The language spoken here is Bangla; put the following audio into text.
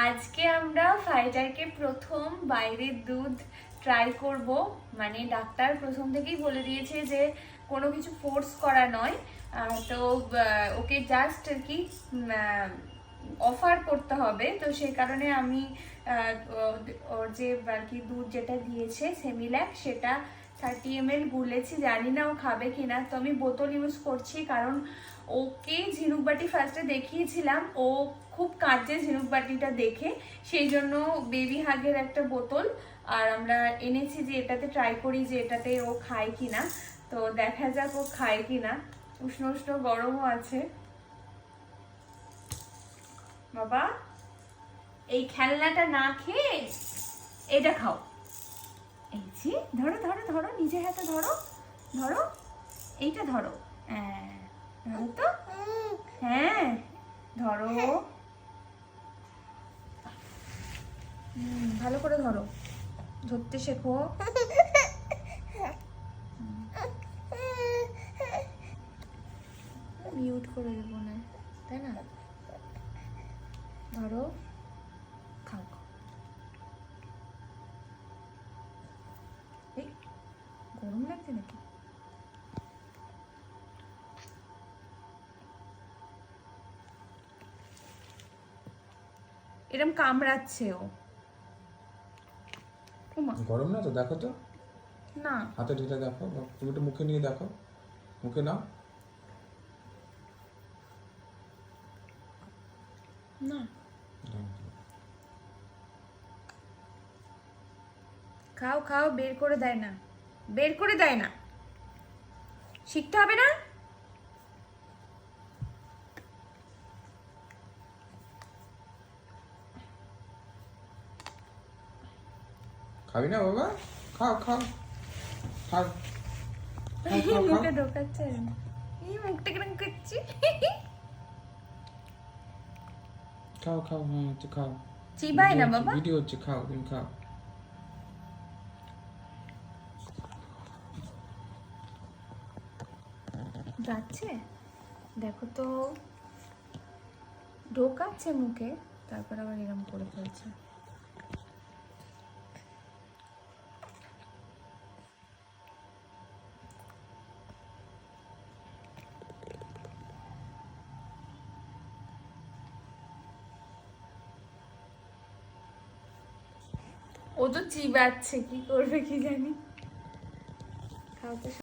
আজকে আমরা ফাইটারকে প্রথম বাইরের দুধ ট্রাই করব। মানে ডাক্তার প্রথম থেকেই বলে দিয়েছে যে কোনো কিছু ফোর্স করা নয়। তো ওকে জাস্ট আর কি অফার করতে হবে। তো সেই কারণে আমি ওর যে আর কি দুধ যেটা দিয়েছে সেমিল্যাক, সেটা 30 ml গুলেছি। জানি না ও খাবে কিনা, তো আমি বোতল ইউজ করছি। কারণ ওকে ঝিনুক বাটি ফার্স্টে দেখিয়েছিলাম, ও খুব কাঁদছে ঝিনুক বাটিটা দেখে, সেই জন্য বেবি হাগের একটা বোতল আর আমরা এনেছি যে এটাতে ট্রাই করি যে এটাতে ও খায় কিনা। তো দেখা যাক ও খায় কিনা। উষ্ণ উষ্ণ গরমও আছে। বাবা এই খেলনাটা না খেয়ে এটা খাও। এই যে ধরো ধরো ধরো, নিজের হাতে ধরো, ধরো এইটা ধরো। হ্যাঁ ধরো তো, হ্যাঁ ধরো, ভালো করে ধরো, ধরতে শেখো। মিউট করে দেবো না, তাই না? ধরো, খাও খাও। এই গরম লাগছে নাকি? এরম কামড়াচ্ছে ও। গরম না তো, দেখো তো, না হাতে ঢেলে দেখো, তুমি একটু মুখে নিয়ে দেখো, মুখে নাও। না, খাও খাও, বের করে দেয় না, বের করে দেয় না, শিখতে হবে না। খাবি না বাবা? খাও খাও খাও, মুখে ঢোকাচ্ছে, এই মুখটা কেমন করছি। খাও খাও, হ্যাঁ তো খাও। চিবাই না বাবা, ভিডিও হচ্ছে, খাও তুমি খাও। যাচ্ছে দেখো তো, ঢোকাচ্ছে মুখে, তারপর আবার এরম করে ফেলছে। ও তো চিবাচ্ছে, কি করবে কি জানি। খাও তো।